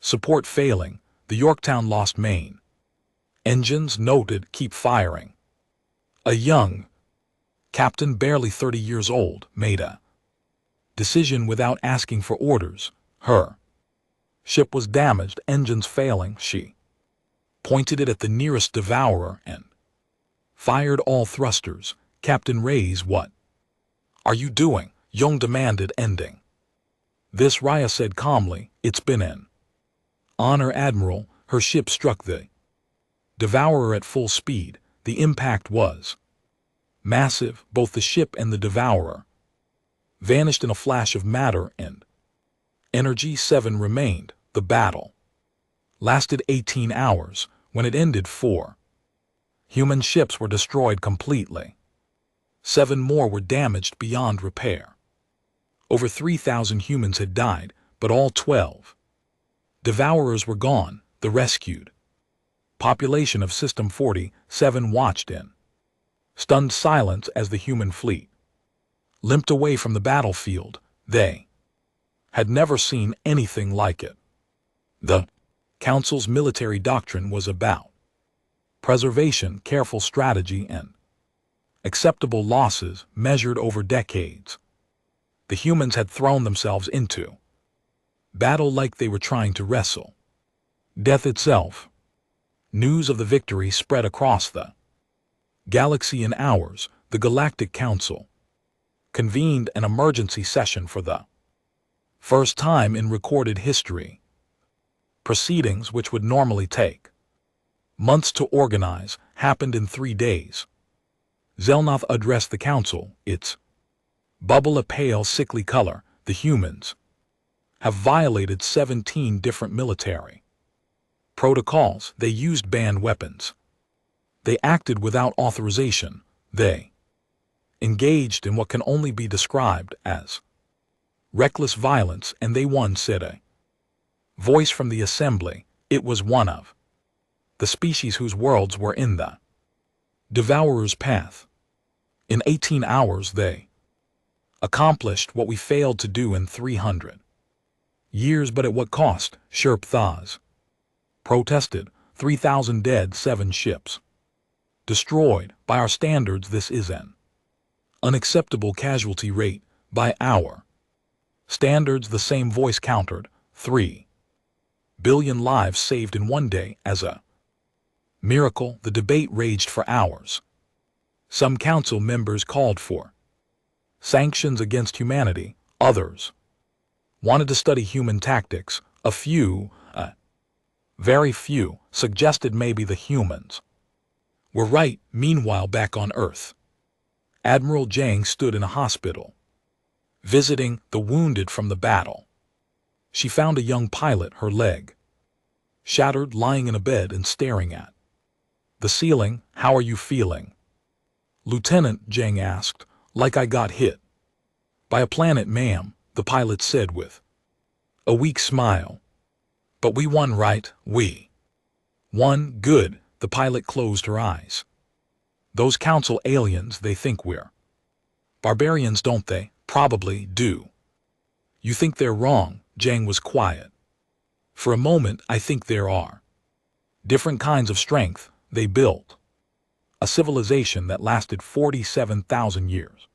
support failing. The Yorktown lost main engines. Noted, keep firing. A young captain, barely 30 years old, made a decision without asking for orders. Her ship was damaged, engines failing. She pointed it at the nearest Devourer and fired all thrusters. Captain Reyes, what are you doing? Young demanded, ending this. Raya said calmly, it's been an honor, Admiral. Her ship struck the Devourer at full speed. The impact was massive. Both the ship and the Devourer vanished in a flash of matter and energy. 7 remained. The battle lasted 18 hours. When it ended, 4 human ships were destroyed completely. 7 more were damaged beyond repair. Over 3,000 humans had died, but all 12 Devourers were gone. The rescued population of System 47 watched in stunned silence as the human fleet limped away from the battlefield. They had never seen anything like it. The Council's military doctrine was about preservation, careful strategy, and acceptable losses measured over decades. The humans had thrown themselves into battle like they were trying to wrestle death itself. News of the victory spread across the galaxy in hours. The Galactic Council convened an emergency session for the first time in recorded history. Proceedings, which would normally take months to organize, happened in 3 days. Zelnoth addressed the council, its bubble a pale, sickly color. The humans have violated 17 different military protocols. They used banned weapons. They acted without authorization. They engaged in what can only be described as reckless violence, and they won, said a voice from the assembly. It was one of the species whose worlds were in the Devourer's path. In 18 hours they accomplished what we failed to do in 300 years. But at what cost? Sherp Thaz protested. 3,000 dead, 7 ships destroyed. By our standards, this is an unacceptable casualty rate. By our standards, the same voice countered. 3 billion lives saved in 1 day as a miracle. The debate raged for hours. Some council members called for sanctions against humanity. Others wanted to study human tactics. A few, very few, suggested maybe the humans were right. Meanwhile, back on Earth, Admiral Zhang stood in a hospital, visiting the wounded from the battle. She found a young pilot, her leg shattered, lying in a bed and staring at the ceiling. How are you feeling? Lieutenant, Zhang asked. Like I got hit by a planet, ma'am, the pilot said with a weak smile. But we won, right? We won. Good. The pilot closed her eyes. Those council aliens, they think we're barbarians, don't they? Probably do. You think they're wrong. Zhang was quiet. For a moment, I think there are different kinds of strength. They built a civilization that lasted 47,000 years.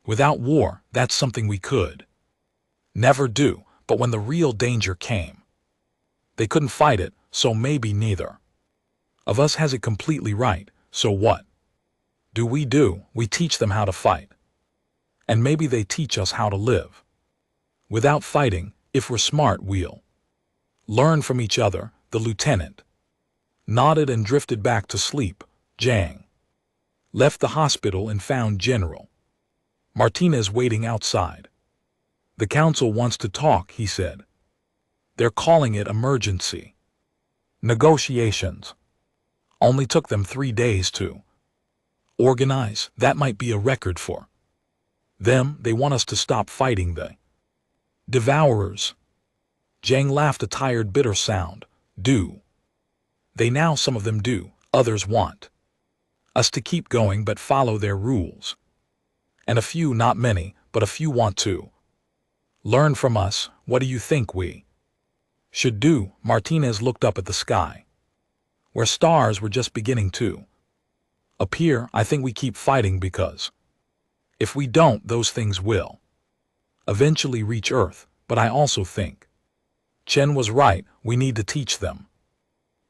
Without war, that's something we could Never do, but when the real danger came, they couldn't fight it, so maybe neither of us has it completely right. So what do? We teach them how to fight. And maybe they teach us how to live without fighting. If we're smart, we'll learn from each other. The lieutenant nodded and drifted back to sleep. Jang left the hospital and found General Martinez waiting outside. The council wants to talk, he said. They're calling it emergency negotiations. Only took them 3 days to organize. That might be a record for them. They want us to stop fighting the devourers. Jang laughed, a tired, bitter sound. Do they now? Some of them do. Others want us to keep going but follow their rules. And a few, not many, but a few want to learn from us. What do you think we should do? Martinez looked up at the sky, where stars were just beginning to appear. I think we keep fighting, because if we don't, those things will eventually reach Earth. But I also think Chen was right. We need to teach them.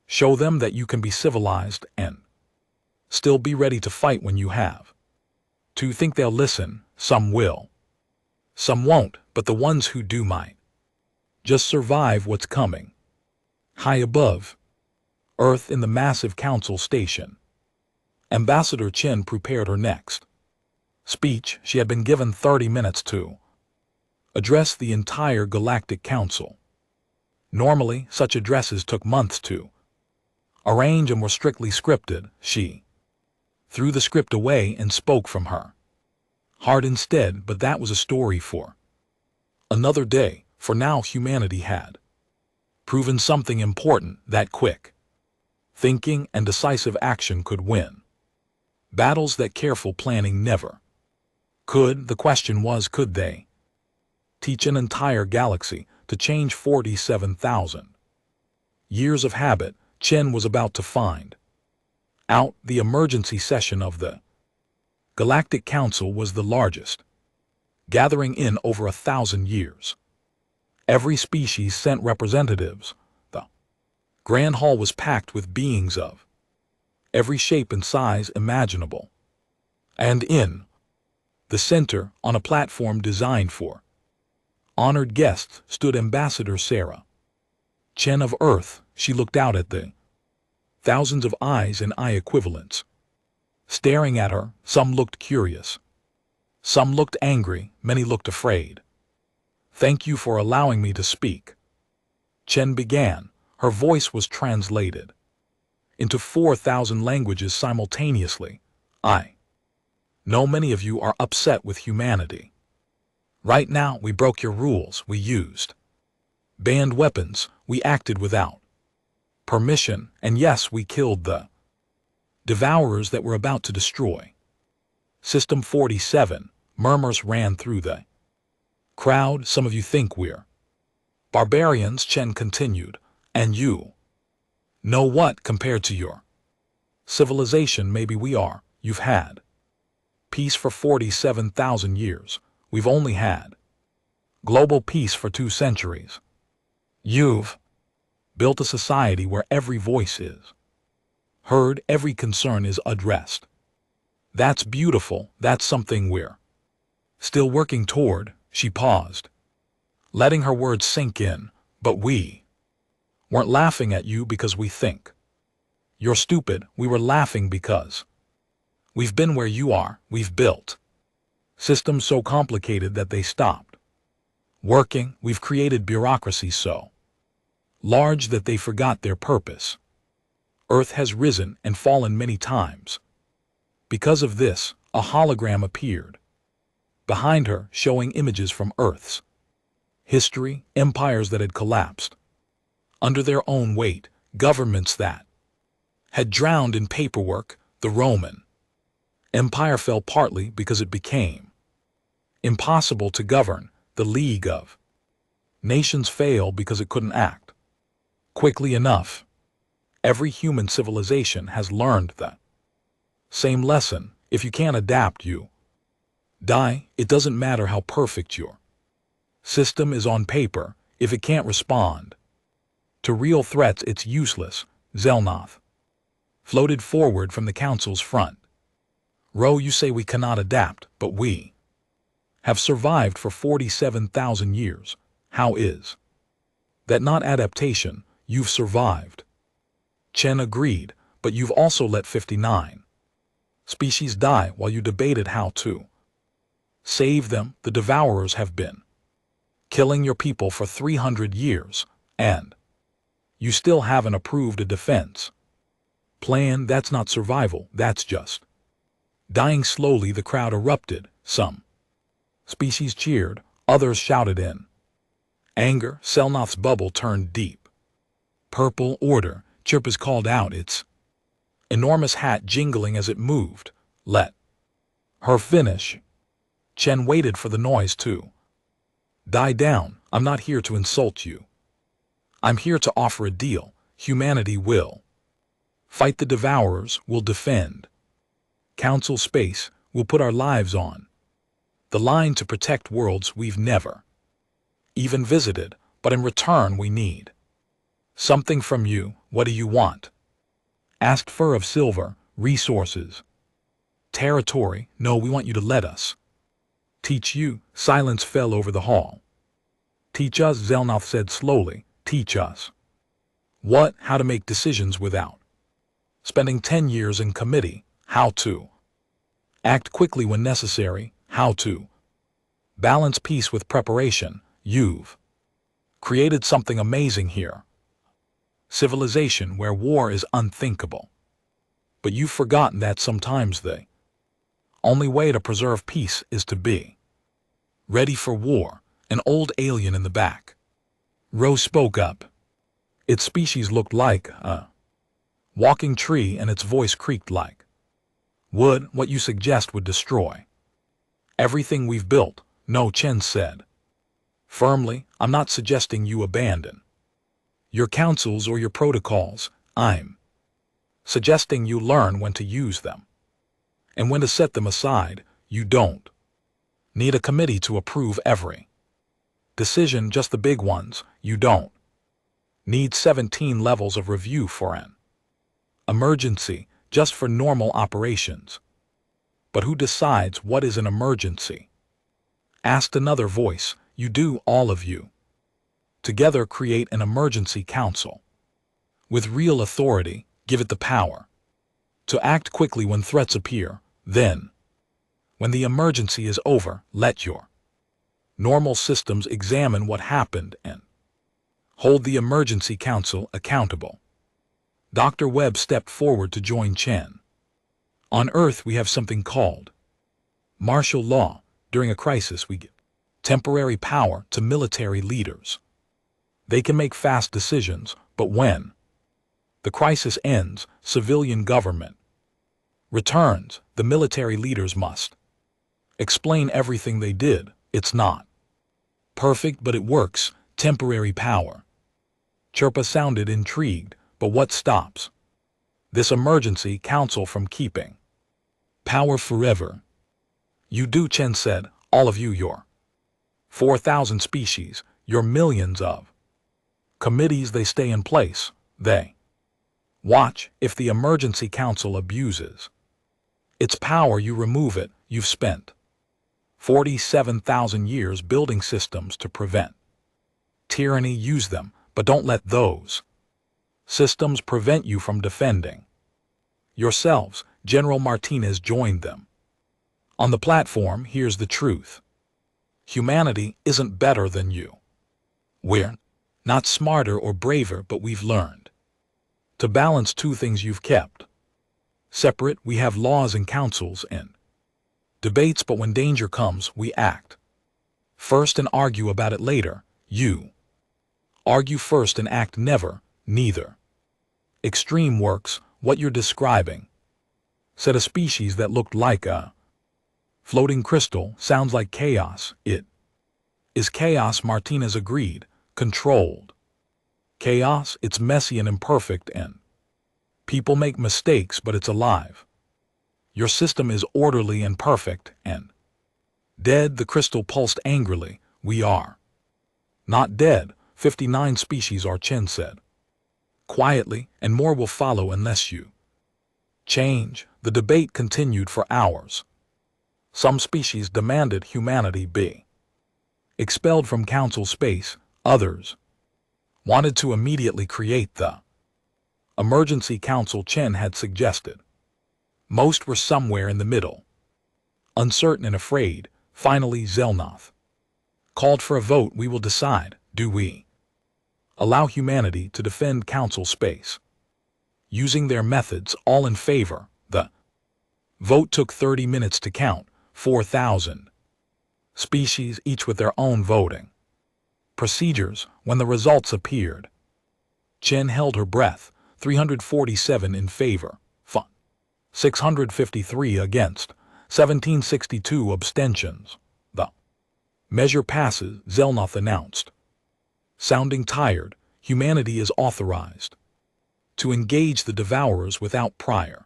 Show them that you can be civilized and still be ready to fight when you have to. Think they'll listen. Some will. Some won't, but the ones who do might just survive what's coming. High above Earth in the massive council station, Ambassador Chen prepared her next speech. She had been given 30 minutes to address the entire Galactic Council. Normally, such addresses took months to arrange and were strictly scripted. She threw the script away and spoke from her heart instead, but that was a story for another day. For now, humanity had proven something important, that quick thinking and decisive action could win battles that careful planning never could. The question was, could they teach an entire galaxy to change 47,000 years of habit? Chen was about to find out. The emergency session of the Galactic Council was the largest gathering in over 1,000 years. Every species sent representatives. The Grand Hall was packed with beings of every shape and size imaginable. And in the center, on a platform designed for honored guests, stood Ambassador Sarah Chen of Earth. She looked out at the thousands of eyes and eye equivalents staring at her. Some looked curious. Some looked angry. Many looked afraid. Thank you for allowing me to speak, Chen began. Her voice was translated into 4,000 languages simultaneously. I know many of you are upset with humanity. Right now, we broke your rules. We used banned weapons. We acted without permission. And yes, we killed the devourers that were about to destroy System 47. Murmurs ran through the crowd. Some of you think we're barbarians, Chen continued. And you know what? Compared to your civilization, maybe we are. You've had peace for 47,000 years. We've only had global peace for 2 centuries. You've built a society where every voice is heard, every concern is addressed. That's beautiful. That's something we're still working toward. She paused, letting her words sink in. But we weren't laughing at you because we think you're stupid. We were laughing because we've been where you are. We've built systems so complicated that they stopped working. We've created bureaucracies so large that they forgot their purpose. Earth has risen and fallen many times. Because of this, a hologram appeared behind her, showing images from Earth's history, empires that had collapsed under their own weight, governments that had drowned in paperwork. The Roman Empire fell partly because it became impossible to govern. The League of Nations failed because it couldn't act quickly enough. Every human civilization has learned the same lesson. If you can't adapt, you die. It doesn't matter how perfect your System is on paper if it can't respond. To real threats it's useless, Zelnoth floated forward from the council's front. Ro, you say we cannot adapt, but we have survived for 47,000 years. How is that not adaptation? You've survived. Chen agreed, but you've also let 59 species die while you debated how to save them. The devourers have been killing your people for 300 years, and you still haven't approved a defense plan. That's not survival, that's just dying slowly. The crowd erupted. Some species cheered, others shouted in anger. Selnoth's bubble turned deep purple. Order, Chirpas called out, its enormous hat jingling as it moved. Let her finish. Chen waited for the noise to die down. I'm not here to insult you. I'm here to offer a deal. Humanity will fight the devourers, will defend council space, will put our lives on the line to protect worlds we've never even visited, but in return we need something from you. What do you want? Asked Fur of Silver. Resources. Territory. No, we want you to let us teach you. Silence fell over the hall. Teach us, Zelnoth said slowly. Teach us what? How to make decisions without spending 10 years in committee. How to act quickly when necessary. How to balance peace with preparation. You've created something amazing here. Civilization where war is unthinkable. But you've forgotten that sometimes the only way to preserve peace is to be ready for war. An old alien in the back row spoke up. Its species looked like a walking tree and its voice creaked like wood. What you suggest would destroy everything we've built. No, Chen said firmly. I'm not suggesting you abandon your councils or your protocols. I'm suggesting you learn when to use them and when to set them aside. You don't need a committee to approve every decision, just the big ones. You don't need 17 levels of review for an emergency, just for normal operations. But who decides what is an emergency? Asked another voice. You do, all of you. Together create an emergency council. With real authority, give it the power to act quickly when threats appear. Then, when the emergency is over, let your normal systems examine what happened and hold the emergency council accountable. Dr. Webb stepped forward to join Chen. On Earth we have something called martial law. During a crisis we give temporary power to military leaders. They can make fast decisions, but when the crisis ends, civilian government returns. The military leaders must explain everything they did. It's not perfect, but it works. Temporary power. Chirpa sounded intrigued. But what stops this emergency council from keeping power forever? You do, Chen said. All of you, your 4,000 species, your millions of committees, they stay in place. They watch. If the emergency council abuses its power, you remove it. You've spent 47,000 years building systems to prevent tyranny. Use them, but don't let those systems prevent you from defending yourselves. General Martinez joined them on the platform. Here's the truth. Humanity isn't better than you. We're not smarter or braver, but we've learned to balance two things you've kept separate. We have laws and councils and debates, but when danger comes, we act first and argue about it later. You argue first and act never. Neither extreme works. What you're describing, said a species that looked like a floating crystal, sounds like chaos. It is chaos, Martinez agreed. Controlled chaos. It's messy and imperfect, and people make mistakes, but it's alive. Your system is orderly and perfect and dead. The crystal pulsed angrily. We are Not dead, 59 species are, Chen said. Quietly, and more will follow unless you change. The debate continued for hours. Some species demanded humanity be expelled from council space, others wanted to immediately create the emergency council Chen had suggested. Most were somewhere in the middle, uncertain and afraid. Finally, Zelnoth called for a vote. We will decide, do we allow humanity to defend council space using their methods? All in favor. The vote took 30 minutes to count, 4,000 species, each with their own voting procedures. When the results appeared, Chen held her breath. 347 in favor, 653 against, 1762 abstentions. The measure passes, Zelnoth announced. Sounding tired, humanity is authorized to engage the devourers without prior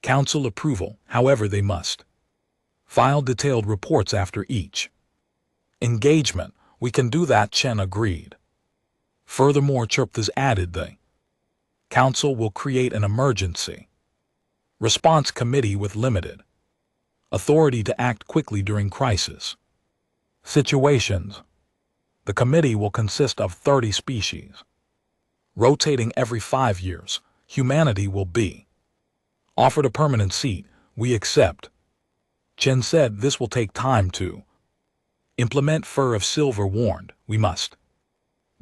council approval. However, they must file detailed reports after each engagement. We can do that, Chen agreed. Furthermore, Chirpthas added, the council will create an emergency response committee with limited authority to act quickly during crisis situations. The committee will consist of 30 species, rotating every 5 years. Humanity will be offered a permanent seat. We accept. Chen said this will take time to implement. Fur of Silver warned, we must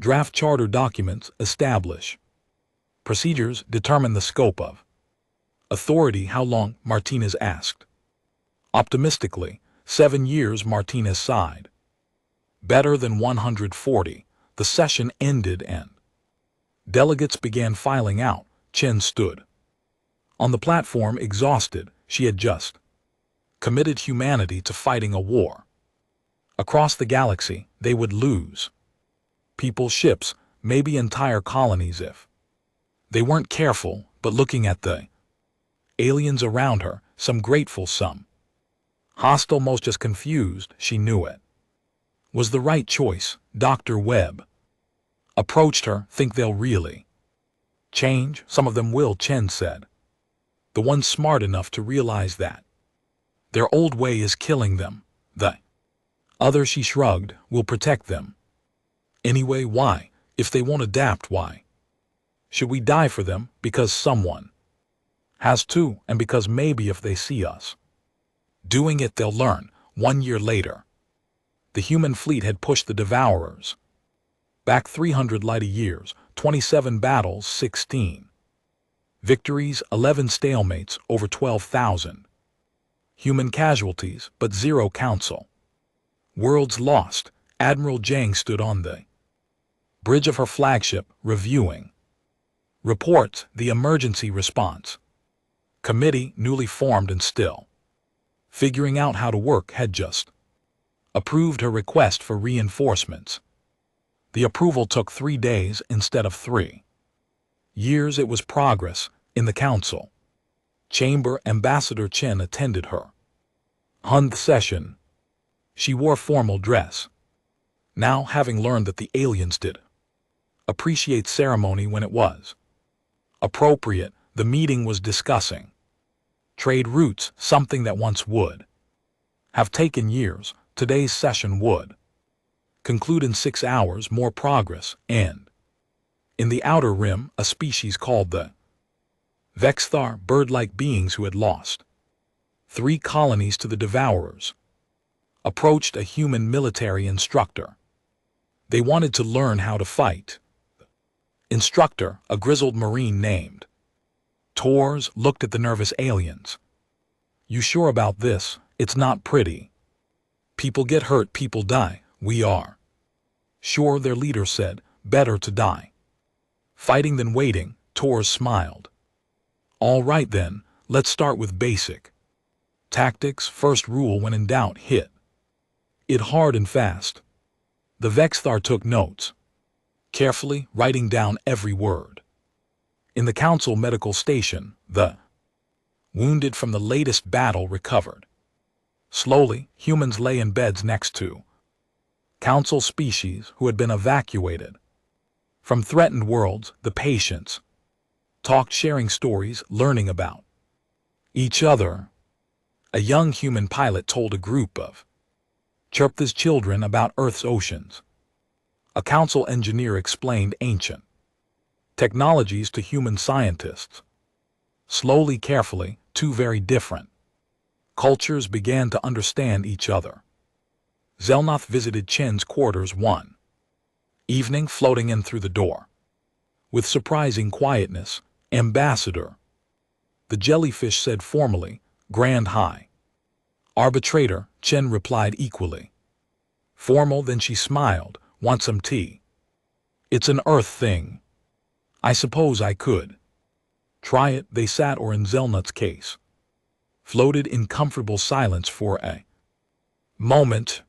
draft charter documents, establish procedures, determine the scope of authority. How long? Martinez asked. Optimistically, 7 years, Martinez sighed. Better than 140. The session ended and delegates began filing out. Chen stood on the platform, exhausted. She had just committed humanity to fighting a war across the galaxy. They would lose people, ships, maybe entire colonies if they weren't careful. But looking at the aliens around her, some grateful, some hostile, most just confused, she knew it was the right choice. Dr. Webb approached her. Think they'll really change? Some of them will, Chen said. The ones smart enough to realize that their old way is killing them. The other, she shrugged, will protect them. Anyway, why? If they won't adapt, why should we die for them? Because someone has to, and because maybe if they see us doing it, they'll learn. 1 year later, the human fleet had pushed the devourers back 300 light years, 27 battles, 16 victories, 11 stalemates, over 12,000 human casualties, but 0 council worlds lost. Admiral Zhang stood on the bridge of her flagship, reviewing reports. The emergency response committee, newly formed and still figuring out how to work, had just approved her request for reinforcements. The approval took 3 days instead of 3 years. It was progress. In the council chamber, Ambassador Chen attended her 100th session. She wore formal dress. Now, having learned that the aliens did appreciate ceremony when it was appropriate, the meeting was discussing trade routes, something that once would have taken years. Today's session would conclude in 6 hours. More progress, and in the outer rim, a species called the Vexthar, bird-like beings who had lost 3 colonies to the devourers, approached a human military instructor. They wanted to learn how to fight. Instructor, a grizzled marine named Tors, looked at the nervous aliens. You sure about this? It's not pretty. People get hurt, people die. We are sure, their leader said. Better to die fighting than waiting. Tors smiled. All right then, let's start with basic tactics. First rule: when in doubt, hit it hard and fast. The Vexthar took notes carefully, writing down every word. In the council medical station, the wounded from the latest battle recovered. Slowly, humans lay in beds next to Council species who had been evacuated from threatened worlds, the patients talked, sharing stories, learning about each other. A young human pilot told a group of Chirpth's children about Earth's oceans. A council engineer explained ancient technologies to human scientists. Slowly, carefully, two very different cultures began to understand each other. Zelnoth visited Chen's quarters one evening, floating in through the door. With surprising quietness, "Ambassador," the jellyfish said formally. "Grand High Arbitrator," Chen replied equally formal. Then she smiled. "Want some tea? It's an Earth thing. I suppose I could try it." They sat, or in Zelnut's case, floated in comfortable silence for a moment.